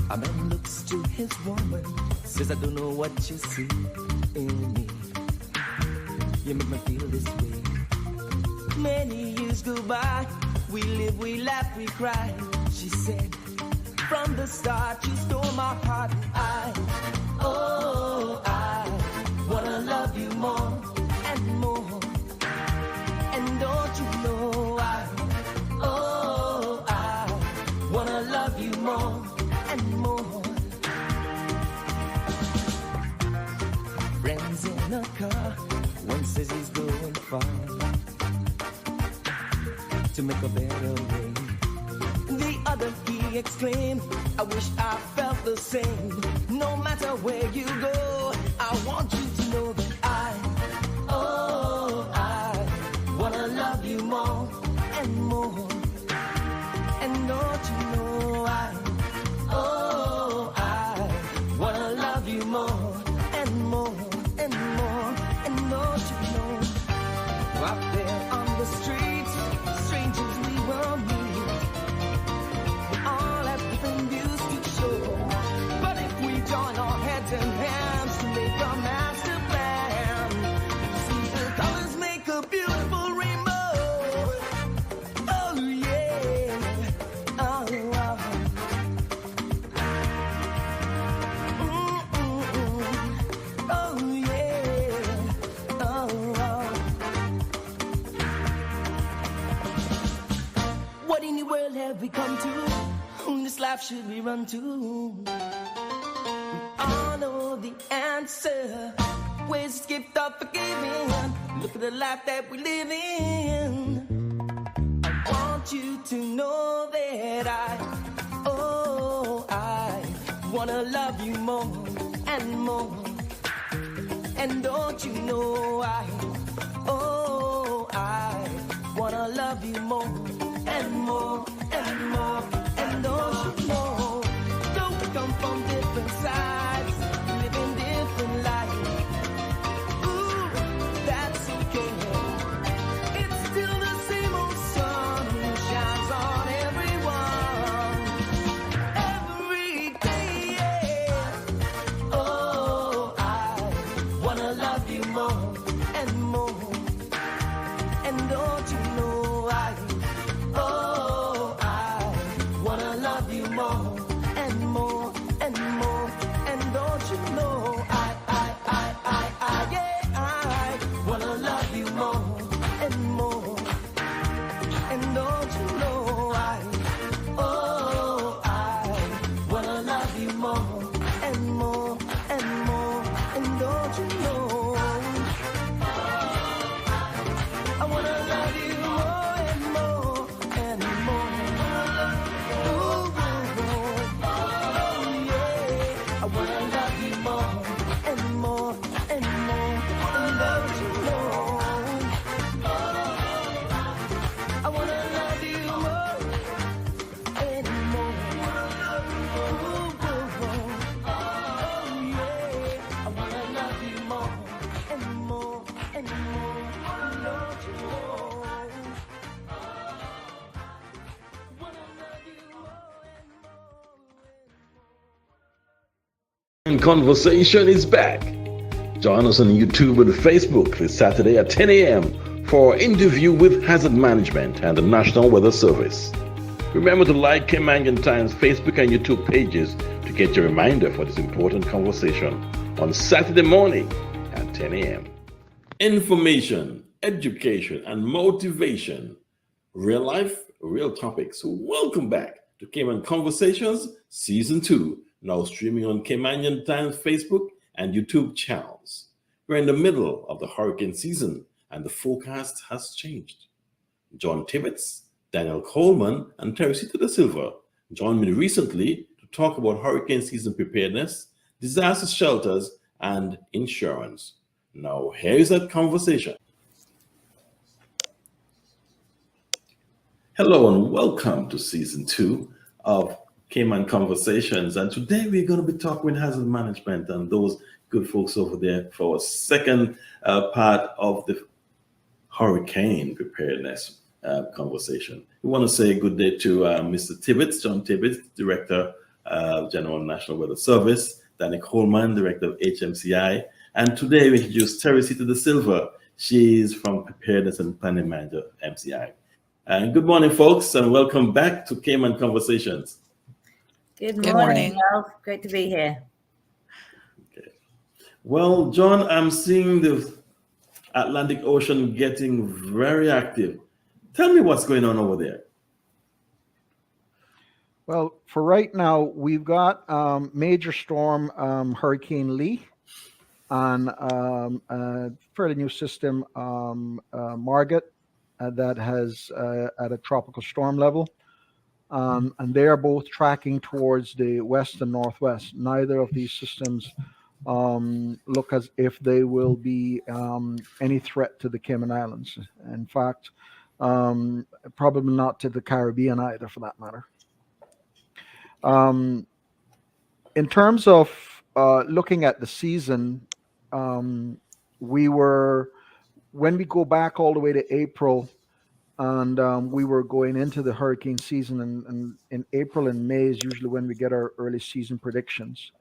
A man looks to his woman, says, I don't know what you see in me. You make me feel this way. Many years go by, we live, we laugh, we cry. She said, from the start you stole my heart. I wanna love you more and more. And don't you know I wanna love you more and more. Friends in a car, one says he's going far to make a better way. The other, he exclaimed, I wish I felt the same. No matter where you go, I want you to know that I wanna love you more and more. And don't you know I wanna love you more and more and more. And don't you know, out there on the streets, strangers we will meet. We all have different views to show, but if we join our heads and hands to make a master plan, see the colors make a beautiful rainbow. Oh yeah, oh, oh. Oh yeah, oh, oh. What in the world have we come to? Whom this life should we run to? We all know the answer. Ways to gift of forgiving. Look at the life that we live in. I want you to know that I wanna love you more and more. And don't you know I wanna love you more and more and more. And don't you know, though we come from different sides, living different lives, ooh, that's okay. It's still the same old sun who shines on everyone every day. Yeah. Oh, I wanna love you more and more. And don't you know I wanna love you more and more and more. And don't you know I wanna love you more and more. And don't you know I wanna love you more and more and more. And don't you know I wanna love you more and more and more. Ooh, oh yeah, I wanna love you more and more and more. And don't you know I wanna love you more and more. Ooh, oh yeah, I wanna love you more and more and more. And don't you know Cayman Conversation is back. Join us on YouTube and Facebook this Saturday at 10 a.m. for an interview with Hazard Management and the National Weather Service. Remember to like Cayman Times Facebook and YouTube pages to get your reminder for this important conversation on Saturday morning at 10 a.m. Information, education, and motivation. Real life, real topics. Welcome back to Cayman Conversations Season 2, now streaming on Cayman Times Facebook and YouTube channels. We're in the middle of the hurricane season and the forecast has changed. John Tibbetts, Daniel Coleman, and Teresita da Silva joined me recently to talk about hurricane season preparedness, disaster shelters, and insurance. Now, here's that conversation. Hello and welcome to Season 2 of Cayman Conversations. And today we're going to be talking with hazard management and those good folks over there for a second part of the hurricane preparedness conversation. We want to say good day to Mr. Tibbetts, John Tibbetts, Director General National Weather Service, Danny Coleman, Director of HMCI, and today we introduce Teresita De Silva. She's from Preparedness and Planning Manager, MCI. And good morning, folks, and welcome back to Cayman Conversations. Good morning, Ralph. Great to be here. Okay. Well, John, I'm seeing the Atlantic Ocean getting very active. Tell me what's going on over there. Well, for right now, we've got major storm Hurricane Lee on a fairly new system, Margaret, that has at a tropical storm level. And they are both tracking towards the west and northwest. Neither of these systems look as if they will be any threat to the Cayman Islands. In fact, probably not to the Caribbean either, for that matter. In terms of looking at the season, when we go back all the way to April, and we were going into the hurricane season, and in April and May is usually when we get our early season predictions.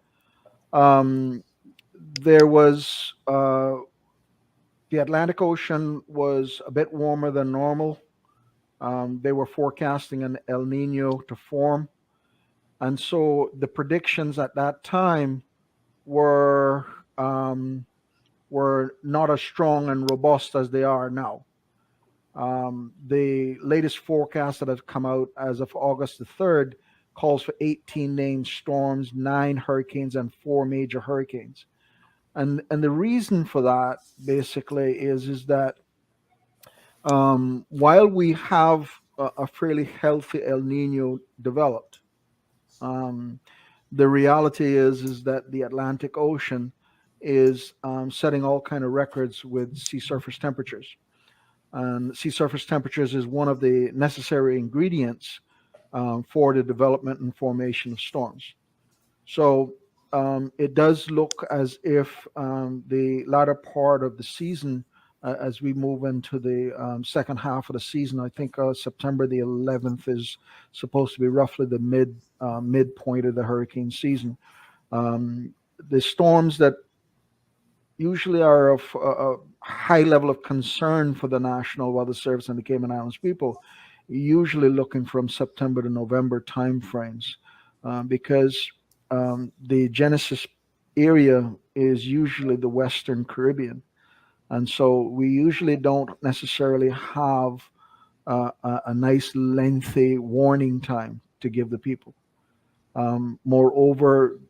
There was the Atlantic Ocean was a bit warmer than normal. They were forecasting an El Nino to form. And so the predictions at that time were not as strong and robust as they are now. The latest forecast that has come out as of August the 3rd calls for 18 named storms, 9 hurricanes, and 4 major hurricanes. And the reason for that basically is that while we have a fairly healthy El Nino developed, the reality is that the Atlantic Ocean is setting all kind of records with sea surface temperatures. And sea surface temperatures is one of the necessary ingredients for the development and formation of storms. So it does look as if the latter part of the season, as we move into the second half of the season, I think September the 11th is supposed to be roughly the midpoint of the hurricane season. The storms that usually are of a high level of concern for the National Weather Service and the Cayman Islands people, usually looking from September to November timeframes, because the genesis area is usually the Western Caribbean. And so we usually don't necessarily have a nice lengthy warning time to give the people. Moreover,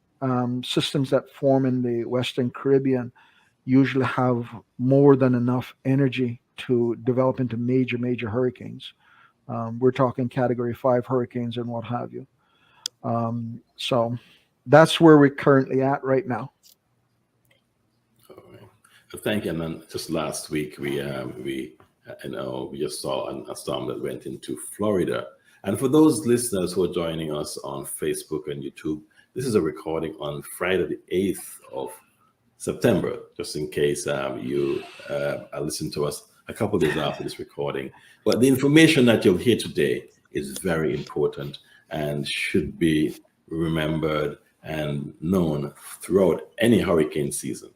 systems that form in the Western Caribbean usually have more than enough energy to develop into major hurricanes. We're talking Category 5 hurricanes and what have you. So that's where we're currently at right now. Thank you. And then just last week, we just saw a storm that went into Florida. And for those listeners who are joining us on Facebook and YouTube, this is a recording on Friday, the 8th of September, just in case you listen to us a couple of days after this recording. But the information that you'll hear today is very important and should be remembered and known throughout any hurricane season.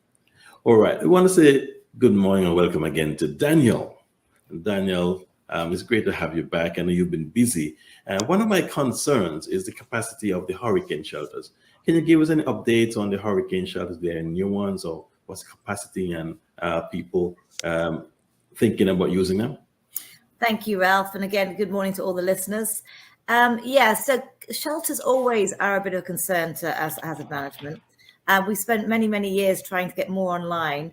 All right, I want to say good morning and welcome again to Daniel. Daniel, it's great to have you back. I know you've been busy. One of my concerns is the capacity of the hurricane shelters. Can you give us any updates on the hurricane shelters? There are new ones, or what's the capacity and people thinking about using them? Thank you, Ralph. And again, good morning to all the listeners. So shelters always are a bit of a concern to us as hazard management. We spent many years trying to get more online,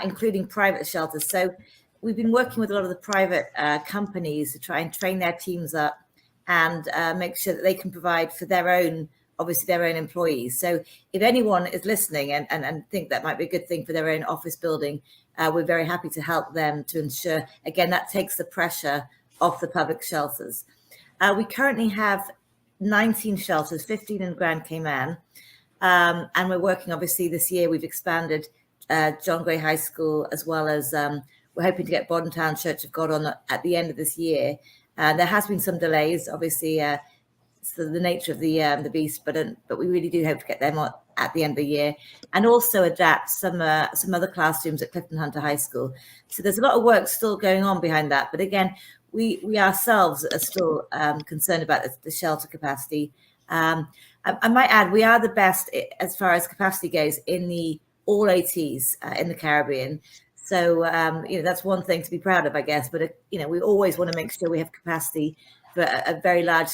including private shelters. So we've been working with a lot of the private companies to try and train their teams up and make sure that they can provide for their own employees. So if anyone is listening and think that might be a good thing for their own office building, we're very happy to help them to ensure, again, that takes the pressure off the public shelters. We currently have 19 shelters, 15 in Grand Cayman. And we're working, obviously, this year we've expanded John Gray High School, as well as we're hoping to get Bodden Town Church of God on at the end of this year. There has been some delays. Obviously, the nature of the beast, but we really do hope to get them on at the end of the year, and also adapt some other classrooms at Clifton Hunter High School. So there's a lot of work still going on behind that. But again, we ourselves are still concerned about the shelter capacity. I might add, we are the best as far as capacity goes in the all ATs in the Caribbean. So, that's one thing to be proud of, I guess. But, we always want to make sure we have capacity for a very large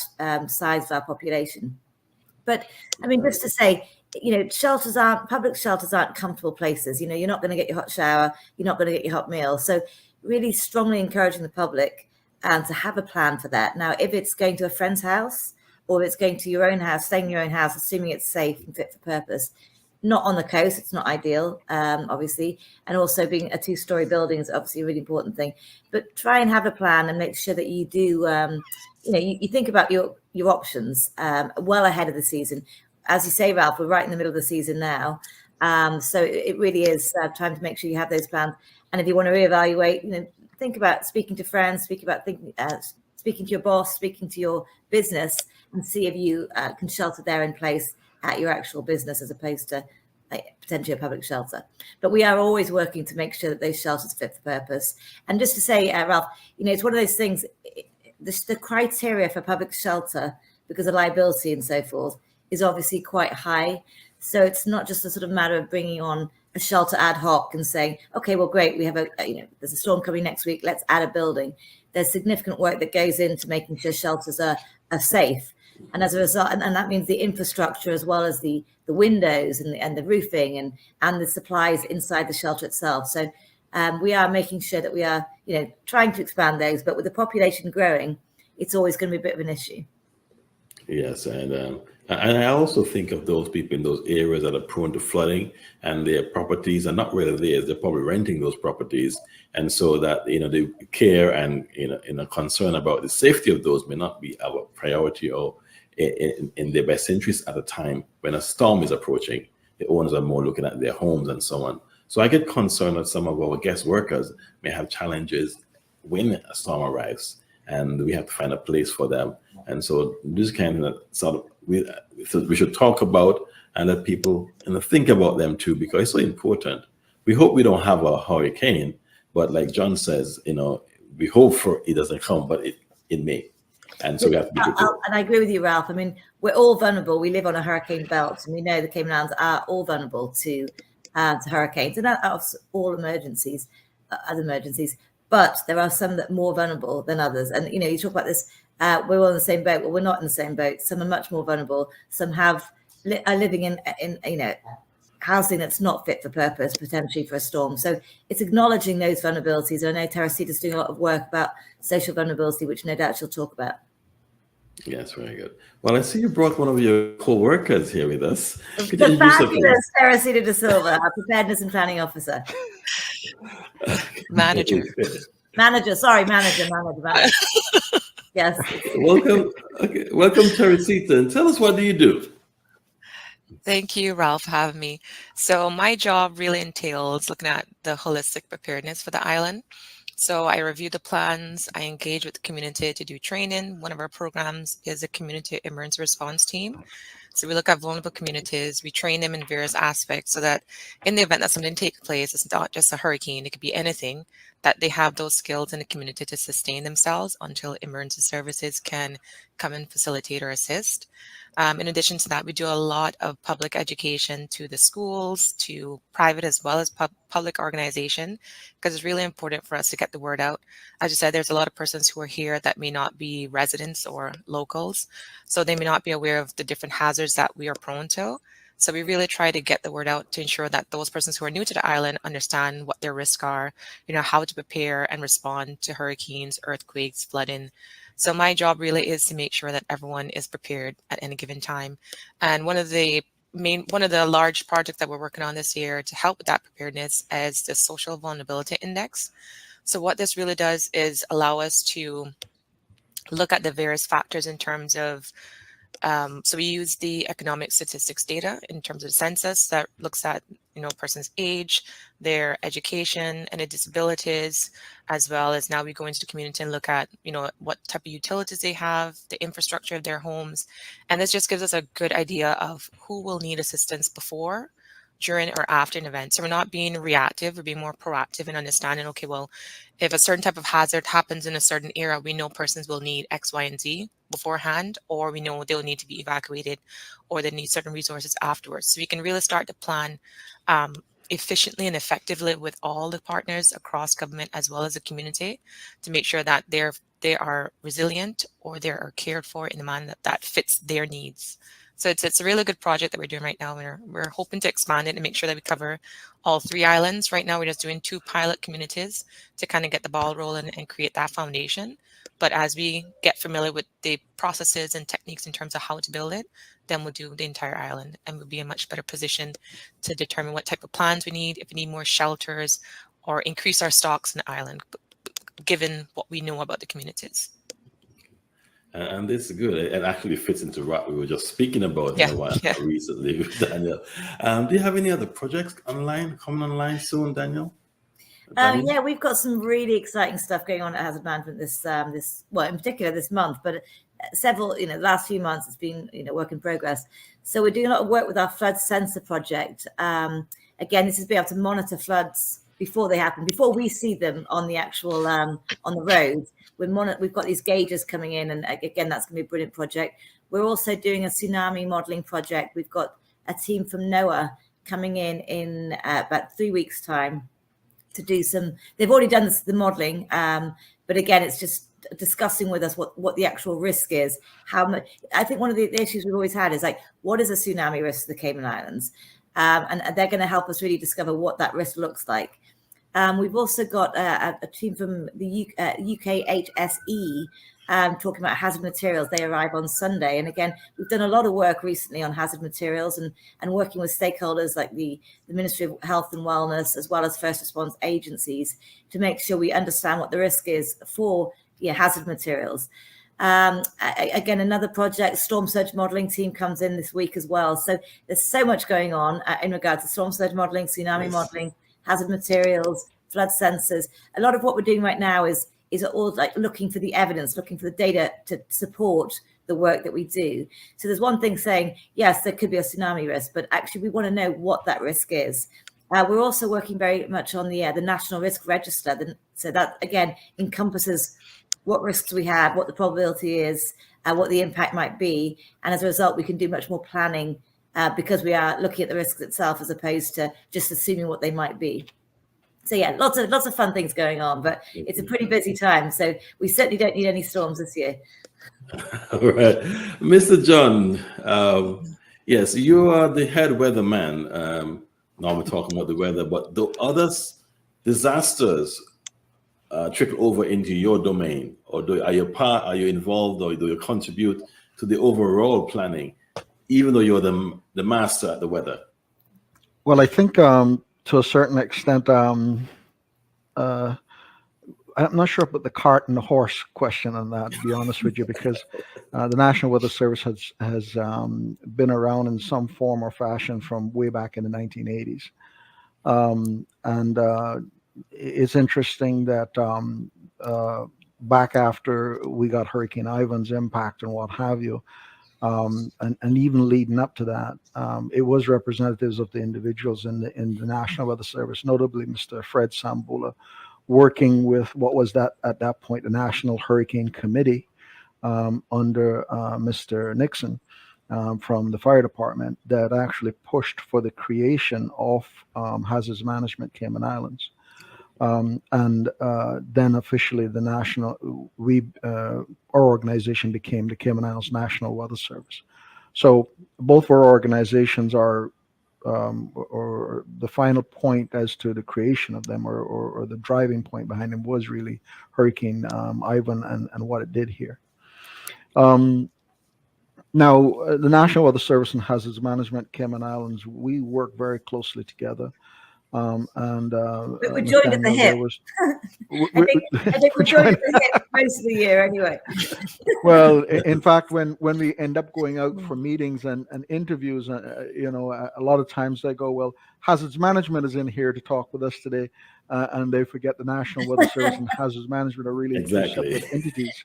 size of our population. But, I mean, just to say, public shelters aren't comfortable places. You're not going to get your hot shower. You're not going to get your hot meal. So really strongly encouraging the public to have a plan for that. Now, if it's going to a friend's house or if it's going to your own house, staying in your own house, assuming it's safe and fit for purpose, not on the coast, it's not ideal, obviously. And also being a 2-story building is obviously a really important thing. But try and have a plan and make sure that you do, you think about your options well ahead of the season. As you say, Ralph, we're right in the middle of the season now. So it really is time to make sure you have those plans. And if you want to reevaluate, think about speaking to friends, speaking to your boss, speaking to your business, and see if you can shelter there in place at your actual business as opposed to potentially a public shelter. But we are always working to make sure that those shelters fit for purpose. And just to say, Ralph, it's one of those things, the criteria for public shelter, because of liability and so forth, is obviously quite high. So it's not just a sort of matter of bringing on a shelter ad hoc and saying, okay, well, great, we have there's a storm coming next week, let's add a building. There's significant work that goes into making sure shelters are safe. And as a result, and that means the infrastructure as well as the windows and the roofing and the supplies inside the shelter itself. So we are making sure that we are, trying to expand those, but with the population growing, it's always going to be a bit of an issue. Yes, and I also think of those people in those areas that are prone to flooding, and their properties are not really theirs. They're probably renting those properties, and so that the care and concern about the safety of those may not be our priority or in their best interest at a time when a storm is approaching. The owners are more looking at their homes and so on. So I get concerned that some of our guest workers may have challenges when a storm arrives, and we have to find a place for them. And so this kind of sort of we should talk about and let people think about them too, because it's so important. We hope we don't have a hurricane, but like John says, we hope for it doesn't come, but it may. And so we have to be prepared. And I agree with you, Ralph. I mean, we're all vulnerable. We live on a hurricane belt, and we know the Cayman Islands are all vulnerable to hurricanes, and that's all emergencies, other emergencies. But there are some that are more vulnerable than others. And, you talk about this, we're all in the same boat. Well, we're not in the same boat. Some are much more vulnerable. Some are living in housing that's not fit for purpose, potentially for a storm. So it's acknowledging those vulnerabilities. And I know Teresita's doing a lot of work about social vulnerability, which no doubt she'll talk about. Yes, very good. Well, I see you brought one of your co-workers here with us. Could you introduce her, please? Teresita De Silva, our preparedness and planning officer. Manager. Sorry, manager. Yes. Welcome, Teresita, and tell us, what do you do? Thank you, Ralph, for having me. So my job really entails looking at the holistic preparedness for the island. So I review the plans, I engage with the community to do training. One of our programs is a community emergency response team. So we look at vulnerable communities, we train them in various aspects so that in the event that something takes place, it's not just a hurricane, it could be anything, that they have those skills in the community to sustain themselves until emergency services can come and facilitate or assist. In addition to that, we do a lot of public education to the schools, to private as well as public organization, because it's really important for us to get the word out. As you said, there's a lot of persons who are here that may not be residents or locals, so they may not be aware of the different hazards that we are prone to. So we really try to get the word out to ensure that those persons who are new to the island understand what their risks are, how to prepare and respond to hurricanes, earthquakes, flooding. So my job really is to make sure that everyone is prepared at any given time. And one of the large projects that we're working on this year to help with that preparedness is the Social Vulnerability Index. So what this really does is allow us to look at the various factors in terms of, so we use the economic statistics data in terms of the census that looks at person's age, their education, and their disabilities, as well as now we go into the community and look at, what type of utilities they have, the infrastructure of their homes. And this just gives us a good idea of who will need assistance before, during, or after an event. So we're not being reactive, we're being more proactive and understanding, okay, well, if a certain type of hazard happens in a certain era, we know persons will need X, Y, and Z beforehand, or we know they'll need to be evacuated, or they need certain resources afterwards. So we can really start to plan efficiently and effectively with all the partners across government as well as the community to make sure that they are resilient, or they are cared for in a manner that fits their needs. So it's a really good project that we're doing right now. We're hoping to expand it and make sure that we cover all 3 islands. Right now, we're just doing 2 pilot communities to kind of get the ball rolling and create that foundation. But as we get familiar with the processes and techniques in terms of how to build it, then we'll do the entire island, and we'll be in a much better position to determine what type of plans we need, if we need more shelters, or increase our stocks in the island, given what we know about the communities. And this is good. It actually fits into what we were just speaking about in a while recently with Daniel. Do you have any other projects coming online soon, Daniel? Yeah, we've got some really exciting stuff going on at Hazard Management this in particular this month, but several, the last few months it's been, work in progress. So we're doing a lot of work with our flood sensor project. Again, this is being able to monitor floods before they happen, before we see them on the actual on the road. We've got these gauges coming in, and again, that's going to be a brilliant project. We're also doing a tsunami modeling project. We've got a team from NOAA coming in about 3 weeks' time to do some. They've already done the modeling, but again, it's just discussing with us what the actual risk is. How much? I think one of the issues we've always had is like, what is a tsunami risk to the Cayman Islands? And they're going to help us really discover what that risk looks like. We've also got a team from the UKHSE talking about hazard materials. They arrive on Sunday. And again, we've done a lot of work recently on hazard materials and working with stakeholders like the Ministry of Health and Wellness, as well as first response agencies, to make sure we understand what the risk is for hazard materials. Again, another project, storm surge modeling team comes in this week as well. So there's so much going on in regards to storm surge modeling, tsunami modeling, hazard materials, flood sensors. A lot of what we're doing right now is all like looking for the evidence, looking for the data to support the work that we do. So there's one thing saying, yes, there could be a tsunami risk, but actually we want to know what that risk is. We're also working very much on the National Risk Register. So that, again, encompasses what risks we have, what the probability is, what the impact might be. And as a result, we can do much more planning because we are looking at the risks itself as opposed to just assuming what they might be. So yeah, lots of fun things going on, but it's a pretty busy time. So we certainly don't need any storms this year. All right. Mr. John, yes, you are the head weatherman. Now we're talking about the weather, but the other disasters trickle over into your domain, or are you involved, or do you contribute to the overall planning, even though you're the master at the weather? Well, I think to a certain extent, I'm not sure about the cart and the horse question on that, to be honest with you, because the National Weather Service has been around in some form or fashion from way back in the 1980s. And it's interesting that back after we got Hurricane Ivan's impact and what have you, and even leading up to that, it was representatives of the individuals in the National Weather Service, notably Mr. Fred Sambula, working with what was at that point the National Hurricane Committee under Mr. Nixon from the fire department, that actually pushed for the creation of Hazards Management Cayman Islands. And then officially our organization became the Cayman Islands National Weather Service. So both our organizations are, or the final point as to the creation of them, or the driving point behind them, was really Hurricane Ivan and what it did here. Now, the National Weather Service and Hazards Management Cayman Islands, we work very closely together. And We're joined at the Nathaniel, there hip. was I think I think we're we're joined joined. at the hip most of the year anyway. Well, in fact, when we end up going out for Mm. meetings and interviews, a lot of times they go, well, hazards management is in here to talk with us today, and they forget the National Weather Service and hazards management are really two Exactly. separate entities.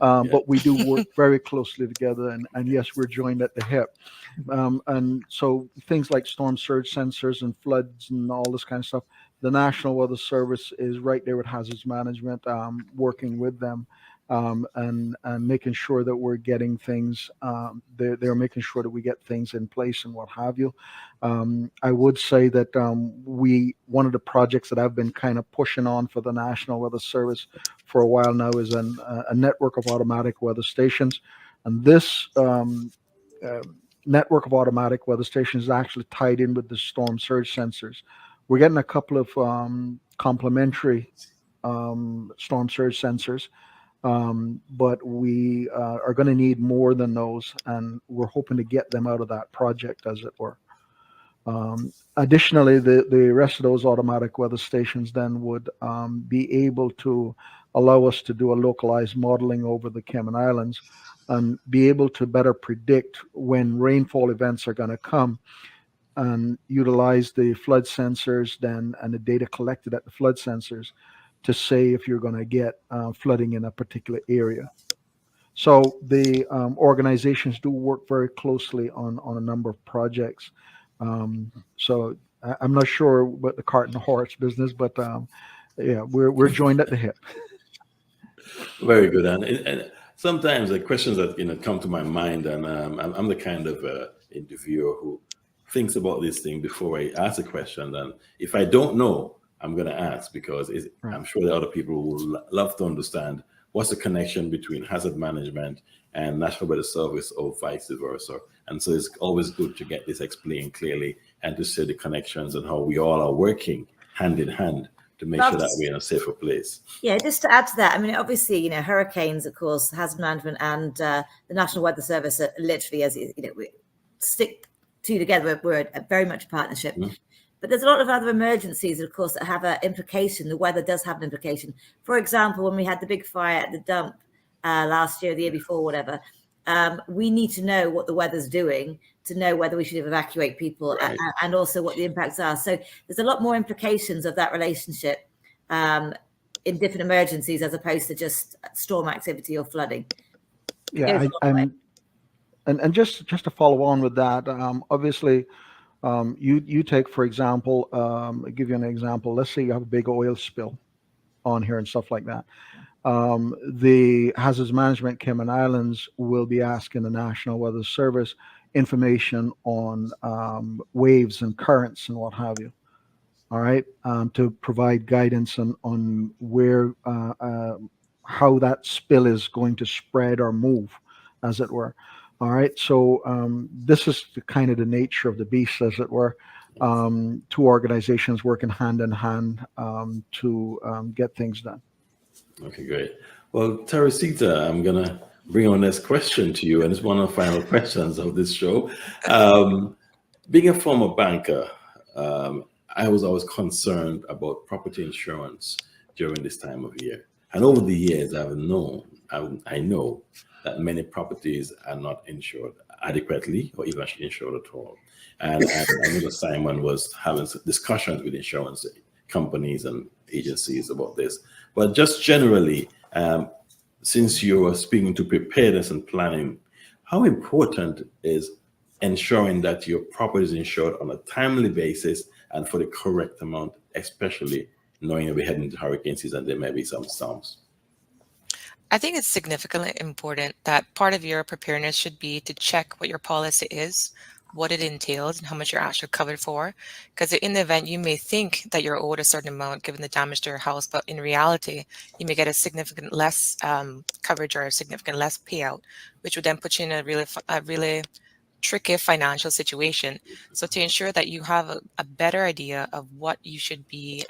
Yeah. But we do work very closely together, and yes, we're joined at the hip. And so things like storm surge sensors and floods and all this kind of stuff, the National Weather Service is right there with hazards management, working with them, and making sure that we're getting things. They're making sure that we get things in place and what have you. I would say that we one of the projects that I've been kind of pushing on for the National Weather Service for a while now is a network of automatic weather stations, and this uh, network of automatic weather stations is actually tied in with the storm surge sensors. We're getting a couple of complementary storm surge sensors, but we are going to need more than those, and we're hoping to get them out of that project, as it were. Additionally, the rest of those automatic weather stations then would be able to allow us to do a localized modeling over the Cayman Islands and be able to better predict when rainfall events are going to come and utilize the flood sensors then and the data collected at the flood sensors to say if you're going to get flooding in a particular area. So the organizations do work very closely on a number of projects. So I'm not sure what the cart and the horse business, but yeah, we're joined at the hip. Very good. And sometimes the questions that come to my mind, and I'm the kind of interviewer who thinks about this thing before I ask a question. And if I don't know, I'm going to ask because Right. I'm sure there are other people who will love to understand what's the connection between hazard management and National Weather Service or vice versa. And so it's always good to get this explained clearly and to see the connections and how we all are working hand in hand to make sure that That's we're in a safer place. Yeah, just to add to that, I mean, obviously, hurricanes, of course, hazard management and the National Weather Service are literally, as we stick two together. We're very much a partnership. Mhm. But there's a lot of other emergencies, of course, that have an implication. The weather does have an implication. For example, when we had the big fire at the dump last year, the year before, whatever, we need to know what the weather's doing to know whether we should evacuate people Right. and also what the impacts are. So there's a lot more implications of that relationship in different emergencies as opposed to just storm activity or flooding. It Yeah, goes a long way. and just to follow on with that, obviously, you take for example, I'll give you an example. Let's say you have a big oil spill on here and stuff like that. The Hazards Management Cayman Islands will be asking the National Weather Service information on waves and currents and what have you. All right, to provide guidance on where how that spill is going to spread or move, as it were. All right, so this is the kind of the nature of the beast, as it were. Two organizations working hand in hand to get things done. Okay, great. Well, Teresita, I'm gonna bring on this question to you, and it's one of the final questions of this show. Um, Being a former banker, I was always concerned about property insurance during this time of year. And over the years, I know that many properties are not insured adequately or even insured at all. And I know that Simon was having discussions with insurance companies and agencies about this. But just generally, since you are speaking to preparedness and planning, how important is ensuring that your property is insured on a timely basis and for the correct amount, especially knowing that we're heading into hurricane season, there may be some storms? I think it's significantly important that part of your preparedness should be to check what your policy is, what it entails, and how much you're actually covered for. Because in the event, you may think that you're owed a certain amount given the damage to your house, but in reality, you may get a significant less coverage or a significant less payout, which would then put you in a really tricky financial situation. So to ensure that you have a better idea of what you should be,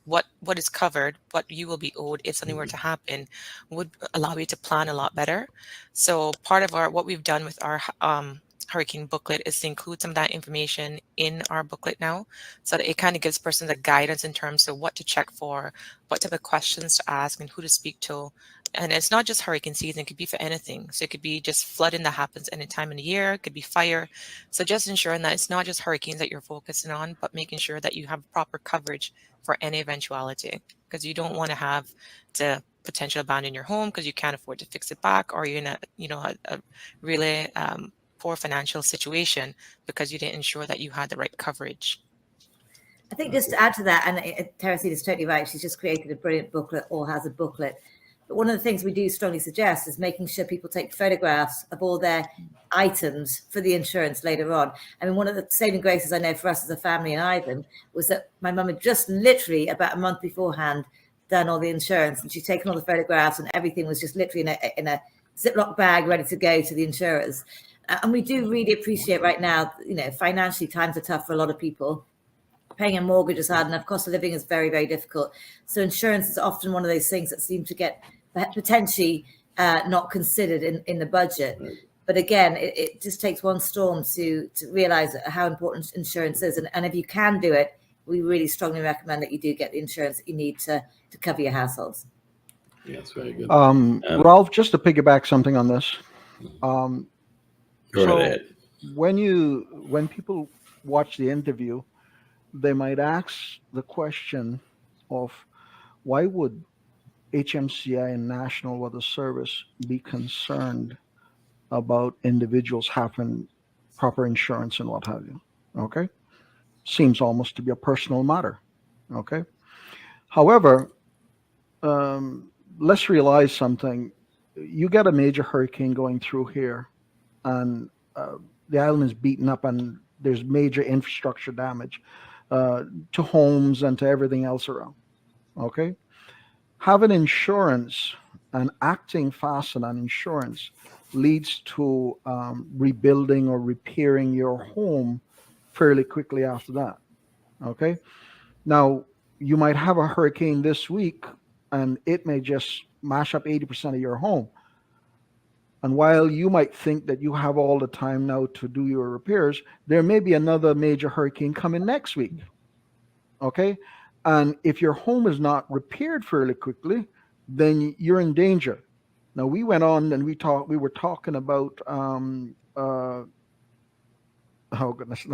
what is covered, what you will be owed if something were to happen, would allow you to plan a lot better. So part of what we've done with our hurricane booklet is to include some of that information in our booklet now, so that it kind of gives persons a guidance in terms of what to check for, what type of questions to ask, and who to speak to. And it's not just hurricane season, it could be for anything. So it could be just flooding that happens any time in the year, it could be fire. So just ensuring that it's not just hurricanes that you're focusing on, but making sure that you have proper coverage for any eventuality, because you don't want to have to potentially abandon your home because you can't afford to fix it back, or you're in a really poor financial situation because you didn't ensure that you had the right coverage. I think just to add to that, and Teresita is totally right, she's just created a brilliant booklet, or has a booklet. But one of the things we do strongly suggest is making sure people take photographs of all their items for the insurance later on. I mean, one of the saving graces I know for us as a family in Ivan was that my mum had just literally about a month beforehand done all the insurance, and she'd taken all the photographs, and everything was just literally in a Ziploc bag ready to go to the insurers. And we do really appreciate right now, financially times are tough for a lot of people. Paying a mortgage is hard enough. Cost of living is very, very difficult. So insurance is often one of those things that seem to get potentially not considered in the budget. Right. But again, it just takes one storm to realize how important insurance is. And if you can do it, we really strongly recommend that you do get the insurance that you need to cover your households. Yes, very good. Ralph, just to piggyback something on this. Go ahead. When people watch the interview, they might ask the question of why would HMCI and National Weather Service be concerned about individuals having proper insurance and what have you. Okay. Seems almost to be a personal matter. Okay. However, let's realize something. You get a major hurricane going through here, and the island is beaten up, and there's major infrastructure damage to homes and to everything else around. Okay. Having insurance and acting fast on insurance leads to rebuilding or repairing your home fairly quickly after that. Okay. Now, you might have a hurricane this week and it may just mash up 80% of your home. And while you might think that you have all the time now to do your repairs, there may be another major hurricane coming next week. Okay. And if your home is not repaired fairly quickly, then you're in danger. Now, we went on and we were talking about, oh goodness,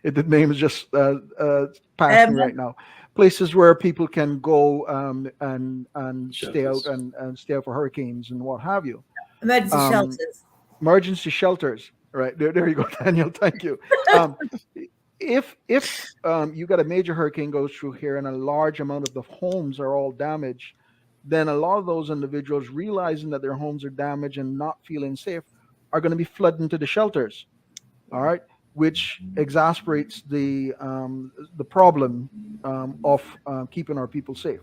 the name is just passing right now. Places where people can go and stay out and stay out for hurricanes and what have you. Emergency shelters. Emergency shelters. Right. There you go, Daniel. Thank you. If you got a major hurricane goes through here and a large amount of the homes are all damaged, then a lot of those individuals, realizing that their homes are damaged and not feeling safe, are going to be flooding to the shelters. All right, which exasperates the problem of keeping our people safe.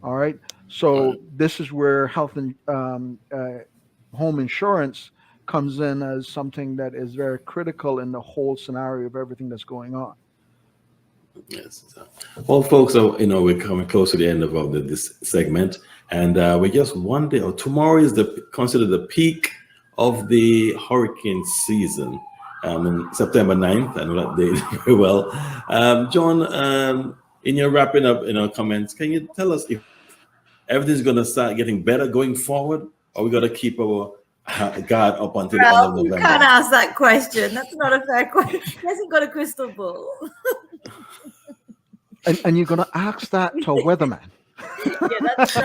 All right, so this is where health and home insurance comes in as something that is very critical in the whole scenario of everything that's going on. Yes. Well, folks, we're coming close to the end of this segment, and we're just one day, or tomorrow is considered the peak of the hurricane season, in September 9th. I know that day very well. John, in your wrapping up, comments, can you tell us if everything's going to start getting better going forward, or we got to keep our guard up until the end of November? You can't ask that question. That's not a fair question. He hasn't got a crystal ball. And you're going to ask that to a weatherman. Yeah, that's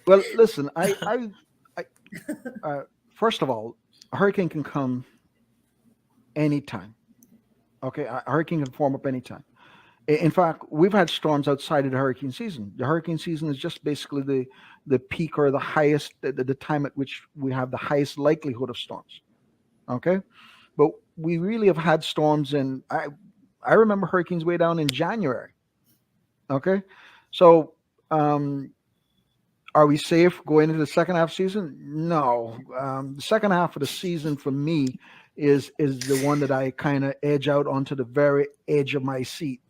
well, listen, I first of all, a hurricane can come anytime. Okay, a hurricane can form up anytime. In fact, we've had storms outside of the hurricane season. The hurricane season is just basically the peak or the highest, the time at which we have the highest likelihood of storms. Okay, but we really have had storms in. I remember hurricanes way down in January. Okay. So, are we safe going into the second half season? No. The second half of the season for me is the one that I kind of edge out onto the very edge of my seat,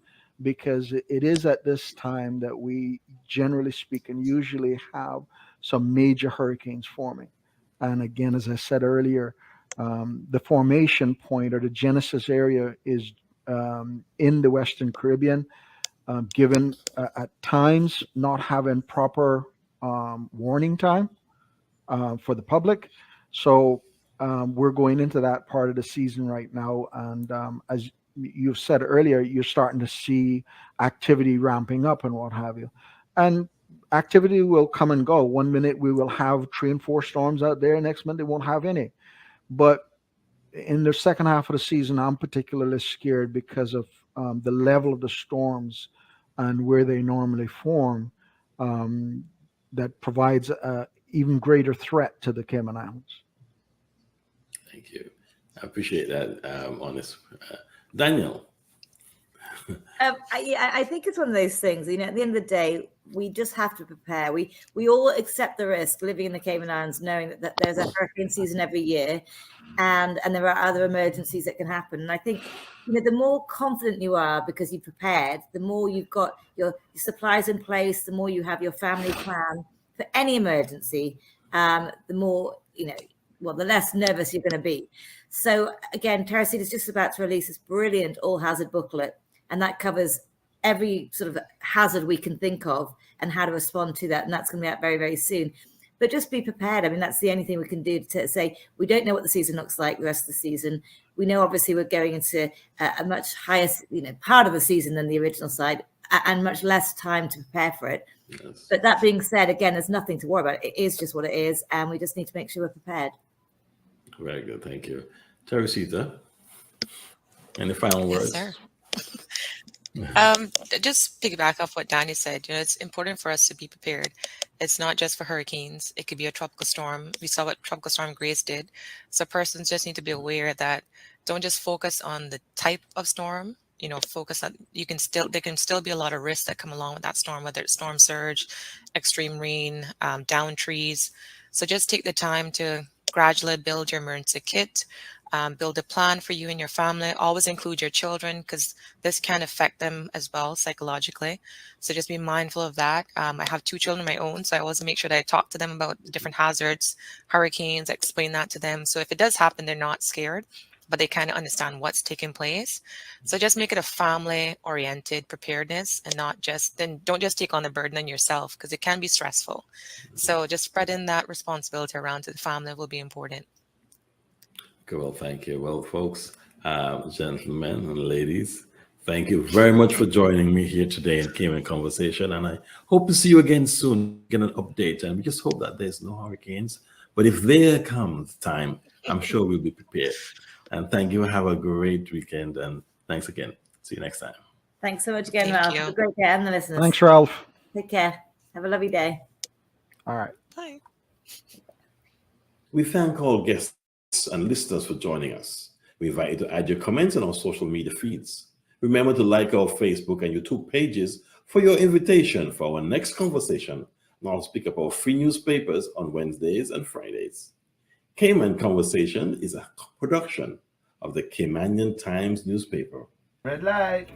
because it is at this time that we, generally speaking, usually have some major hurricanes forming. And again, as I said earlier, The formation point or the genesis area is in the Western Caribbean, given at times not having proper warning time for the public. So we're going into that part of the season right now. And as you've said earlier, you're starting to see activity ramping up and what have you. And activity will come and go. One minute we will have 3 and 4 storms out there. Next minute they won't have any. But in the second half of the season, I'm particularly scared because of the level of the storms and where they normally form. That provides a even greater threat to the Cayman Islands. Thank you. I appreciate that honest. Daniel. I think it's one of those things, you know, at the end of the day, we just have to prepare. We all accept the risk living in the Cayman Islands, knowing that there's a hurricane season every year, and there are other emergencies that can happen. And I think, you know, the more confident you are because you've prepared, the more you've got your supplies in place, the more you have your family plan for any emergency, the more, you know, well, the less nervous you're going to be. So again, TerraSeed is just about to release this brilliant all hazard booklet, and that covers every sort of hazard we can think of and how to respond to that. And that's going to be out very, very soon. But just be prepared. I mean, that's the only thing we can do to say we don't know what the season looks like the rest of the season. We know, obviously, we're going into a much higher, you know, part of the season than the original side, and much less time to prepare for it. Yes. But that being said, again, there's nothing to worry about. It is just what it is, and we just need to make sure we're prepared. Very good. Thank you. Teresita, any final words? Yes, sir. Just piggyback off what Danny said, you know, it's important for us to be prepared. It's not just for hurricanes. It could be a tropical storm. We saw what Tropical Storm Grace did. So persons just need to be aware that don't just focus on the type of storm, you know, focus on, there can still be a lot of risks that come along with that storm, whether it's storm surge, extreme rain, down trees. So just take the time to gradually build your emergency kit. Build a plan for you and your family. Always include your children because this can affect them as well psychologically. So just be mindful of that. I have 2 children of my own, so I always make sure that I talk to them about the different hazards, hurricanes, explain that to them. So if it does happen, they're not scared, but they kind of understand what's taking place. So just make it a family-oriented preparedness and don't just take on the burden on yourself because it can be stressful. So just spreading that responsibility around to the family will be important. Okay, well, thank you. Well, folks, gentlemen and ladies, thank you very much for joining me here today in Cayman Conversation. And I hope to see you again soon, get an update. And we just hope that there's no hurricanes. But if there comes time, I'm sure we'll be prepared. And thank you. Have a great weekend. And thanks again. See you next time. Thanks so much again, Ralph. Have a great day, and the listeners. Thanks, Ralph. Take care. Have a lovely day. All right. Bye. We thank all guests and listeners for joining us. We invite you to add your comments on our social media feeds. Remember to like our Facebook and YouTube pages for your invitation for our next conversation. And I'll pick up our free newspapers on Wednesdays and Fridays. Cayman Conversation is a production of the Caymanian Times newspaper. Red light.